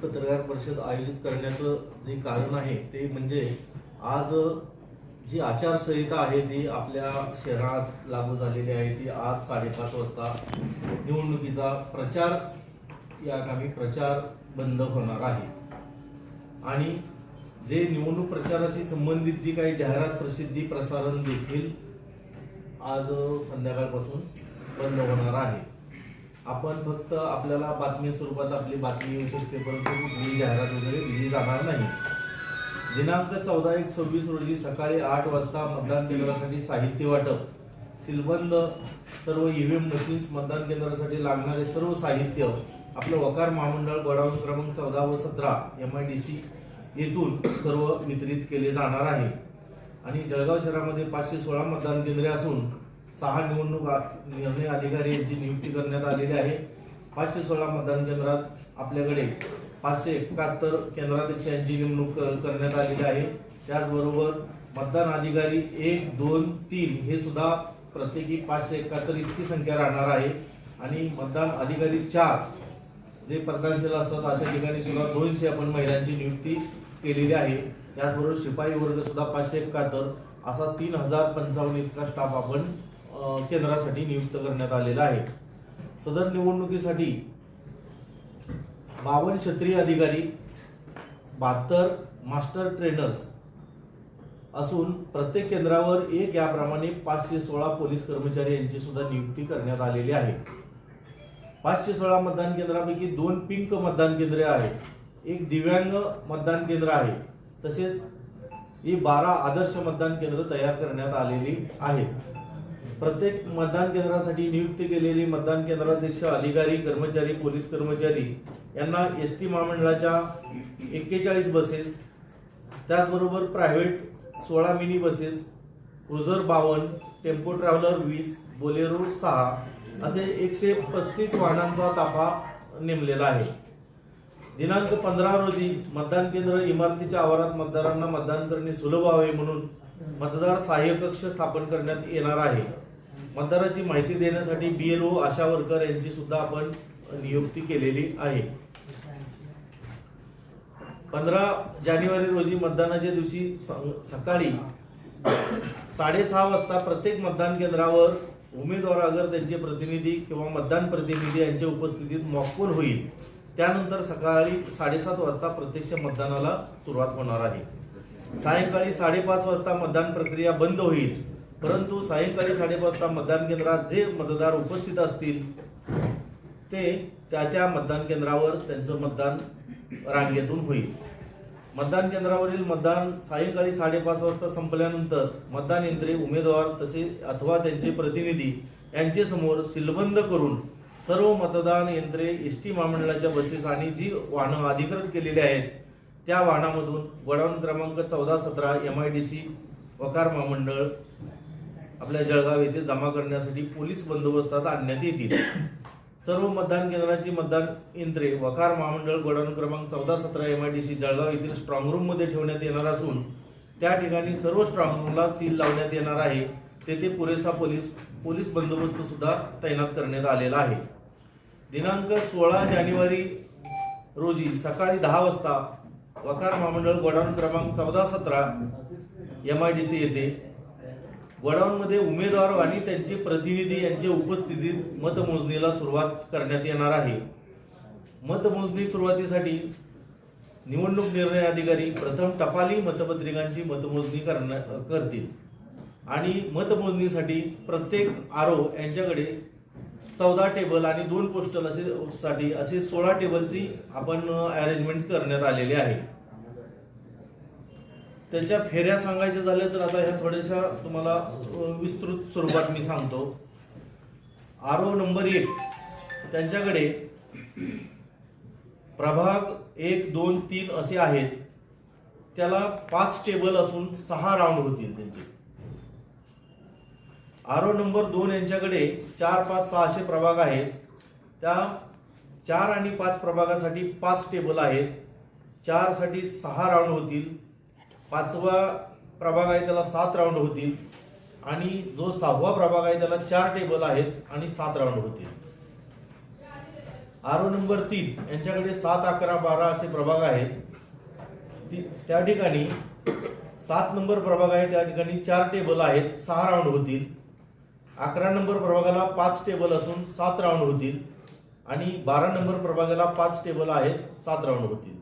पत्रकार परिषद आयोजित करण्याचं जे कारण आहे ते म्हणजे आज जी आचारसंहिता आहे ती आपल्या शहरात लागू झालेली आहे ती आज 5:30 वाजता निवडणुकीचा प्रचार या कामी प्रचार बंद होणार आहे आणि जे निवडणूक प्रचाराशी संबंधित जी काही जाहिरात प्रसिद्धी प्रसारण देखील आज संध्याकाळपासून बंद होणार आहे। आपण फक्त आपल्याला बातमी स्वरूपात आपली बातमी येऊ शकते परंतु कुठलीही जाहिरात वगैरे दिली जाणार नाही। दिनांक 14/1/26 रोजी सकाळी 8 वाजता मतदान केंद्रासाठी साहित्य वाटप, सीलबंद सर्व ईव्हीएम मशीन्स, मतदान केंद्रासाठी लागणारे सर्व साहित्य आपलं वकार महामंडळ गोडाऊन क्रमांक 14 व 17 MIDC येथून सर्व वितरित केले जाणार आहे आणि जळगाव शहरामध्ये 516 मतदान केंद्रे असून 6 निवडणूक निर्णय अधिकारी यांची नियुक्ती करण्यात आलेली आहे। 516 मतदान केंद्रात आपल्याकडे 571 केंद्राध्यक्षांची नेमणूक करण्यात आलेली आहे। त्याचबरोबर मतदान अधिकारी 1, 2, 3 हे सुद्धा प्रत्येकी 571 इतकी संख्या राहणार आहे आणि मतदान अधिकारी 4 जे प्रधानशील असतात अशा ठिकाणी सुद्धा 200 आपण महिलांची नियुक्ती केलेली आहे। त्याचबरोबर शिपाई वर्ग सुद्धा 571 असा 3055 इतका स्टाफ आपण केंद्रासाठी नियुक्त करण्यात आलेला आहे। सदर निवडणुकीसाठी 52 क्षेत्रीय अधिकारी, 72 मास्टर ट्रेनर्स असून प्रत्येक केंद्रावर एक याप्रमाणे 516 पोलीस कर्मचारी यांची सुद्धा नियुक्ती करण्यात आलेली आहे। 516 मतदान केंद्रापैकी 2 पिंक मतदान केंद्रे आहेत, एक दिव्यांग मतदान केंद्र आहे, तसेच ही 12 आदर्श मतदान केंद्र तयार करण्यात आलेली आहेत। प्रत्येक मतदान केंद्रासाठी नियुक्त केलेली मतदान केंद्राध्यक्ष, अधिकारी, कर्मचारी, पोलीस कर्मचारी यांना एसटी महामंडळाच्या 41 बसेस, त्याचबरोबर private 16 mini buses, cruiser 52, tempo traveller 20, Bolero 6 असे 135 वाहनांचा ताफा नेमलेला आहे। दिनांक 15 रोजी मतदान केंद्र इमारतीच्या आवारात मतदारांना मतदान करणे सुलभ व्हावे म्हणून मतदार सहाय्य कक्ष स्थापन करण्यात येणार आहे। मतदाराची माहिती देण्यासाठी BLO, आशा वर्कर यांची सुद्धा आपण नियुक्ती केलेली आहे। 15 जानेवारी रोजी मतदानाच्या दिवशी सकाळी 6:30 वाजता प्रत्येक मतदान केंद्रावर उमेदवार अगर त्यांचे प्रतिनिधी किंवा मतदान प्रतिनिधी यांच्या उपस्थितीत मॉकपोल होईल। त्यानंतर सकाळी 7:30 वाजता प्रत्यक्ष मतदानाला सुरुवात होणार आहे। सायंकाळी 5:30 वाजता मतदान प्रक्रिया बंद होईल, परंतु सायंकाळी 5:30 वाजता मतदान केंद्रात जे मतदार उपस्थित असतील ते त्या मतदान केंद्रावर त्यांचं मतदान रांगेतून होईल। मतदान केंद्रावरील मतदान सायंकाळी 5:30 वाजता संपल्यानंतर मतदान यंत्रे उमेदवार तसे अथवा त्यांचे प्रतिनिधी यांचे समोर सीलबंद करून सर्व मतदान यंत्रे एसटी महामंडळाच्या बसेस आणि जी वाहनं अधिकृत केलेली आहेत त्या वाहनामधून गोडाऊन क्रमांक 14, 17 MIDC वकार महामंडळ आपल्या जळगाव येथे जमा करण्यासाठी पोलीस बंदोबस्तात आणण्यात येतील। सर्व मतदान केंद्रांची मतदान यंत्रे वकार महामंडळ गोडाऊन क्रमांक 14, 17 MIDC जळगाव येथील स्ट्रॉंग रूम मध्ये ठेवण्यात येणार असून त्या ठिकाणी सर्व स्ट्रॉंग रूमला सील लावण्यात येणार आहे। तेथे पुरेसा पोलीस बंदोबस्त सुद्धा तैनात करण्यात आलेला आहे। दिनांक 16 जानेवारी रोजी सकाळी 10 वाजता वकार महामंडळ गोडाऊन क्रमांक 14, 17 MIDC येथे गोडाऊन मध्ये उमेदवार आणि त्यांचे प्रतिनिधी यांच्या उपस्थितीत मतमोजणीला सुरुवात करण्यात येणार आहे। मतमोजणी सुरुवातीसाठी निवडणूक निर्णय अधिकारी प्रथम टपाली मतपत्रिकांची मतमोजणी करतील आणि मतमोजणीसाठी प्रत्येक RO यांच्याकडे 14 टेबल आणि 2 पोस्टल असे 16 टेबलची आपण अरेंजमेंट करण्यात आलेली आहे। त्याच्या फेऱ्या सांगायच्या झाल्या तर आता ह्या थोड्याशा तुम्हाला विस्तृत स्वरूपात मी सांगतो। RO नंबर 1 त्यांच्याकडे प्रभाग 1, 2, 3 असे आहेत, त्याला 5 टेबल असून 6 राऊंड होतील त्यांचे। RO नंबर 2 यांच्याकडे 4, 5, 6 असे प्रभाग आहेत, त्या 4 आणि 5 प्रभागासाठी 5 टेबल आहेत, 4 साठी 6 राऊंड होतील, 5वा प्रभाग आहे त्याला 7 राऊंड होतील आणि जो 6वा प्रभाग आहे त्याला 4 टेबल आहेत आणि 7 राऊंड होतील। आरो नंबर 3 यांच्याकडे 7, 11, 12 असे प्रभाग आहेत. त्या ठिकाणी 7 नंबर प्रभाग आहे, त्या ठिकाणी 4 टेबल आहेत, 6 राऊंड होतील. 11 नंबर प्रभागाला 5 टेबल असून 7 राऊंड होतील आणि 12 नंबर प्रभागाला 5 टेबल आहेत, 7 राऊंड होतील.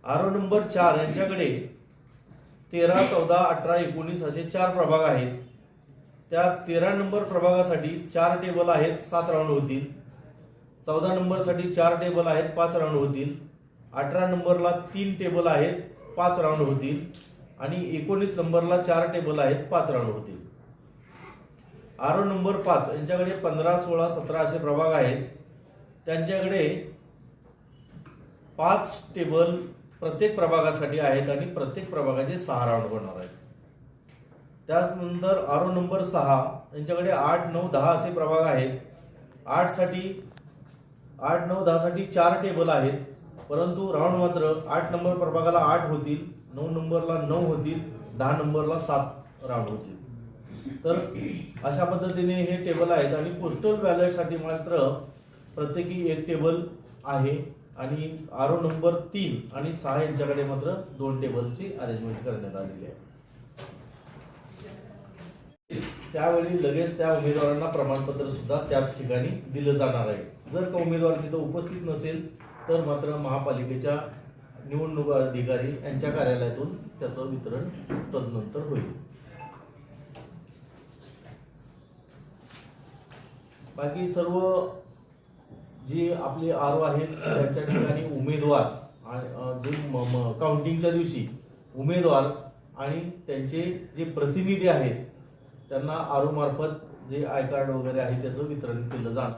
आरो नंबर 4 यांच्याकडे 13, 14, 18, 19 असे 4 प्रभाग आहेत. त्या 13 नंबर प्रभागासाठी 4 टेबल आहेत, 7 राऊंड होतील. 14 नंबरसाठी 4 टेबल आहेत, 5 राऊंड होतील. 18 नंबरला 3 टेबल आहेत, 5 राऊंड होतील आणि 19 नंबरला 4 टेबल आहेत, 5 राऊंड होतील. आरो नंबर 5 यांच्याकडे 15, 16, 17 असे प्रभाग आहेत. त्यांच्याकडे 5 टेबल प्रत्येक प्रभागासाठी आहेत आणि प्रत्येक प्रभागाचे 6 राऊंड होणार आहेत. त्यानंतर आरो नंबर 6 यांच्याकडे 8, 9, 10 असे प्रभाग आहेत. 8, 9, 10 साठी 4 टेबल आहेत, परंतु राऊंड मात्र 8 नंबर प्रभागाला 8 होतील, 9 नंबरला 9 होतील, 10 नंबरला 7 राऊंड होतील. तर अशा पद्धतीने हे टेबल आहेत आणि पोस्टल बॅलेटसाठी मात्र प्रत्येकी 1 टेबल आहे आणि आरो नंबर 3 आणि 6 यांच्याकडे मात्र 2 टेबलची अरेंजमेंट करण्यात आलेली आहे. त्यावेळी लगेच त्या उमेदवारांना प्रमाणपत्र सुद्धा त्याच ठिकाणी दिलं जाणार आहे. जर का उमेदवार तिथं उपस्थित नसेल तर मात्र महापालिकेच्या निवडणूक अधिकारी यांच्या कार्यालयातून त्याचं वितरण तदनंतर होईल. बाकी सर्व जी आपली आरो आहेत त्यांच्या ठिकाणी उमेदवार जे काउंटिंगच्या दिवशी उमेदवार आणि त्यांचे जे प्रतिनिधी आहेत त्यांना आरो मार्फत जे आय कार्ड वगैरे आहे त्याचं वितरण केलं जाणार.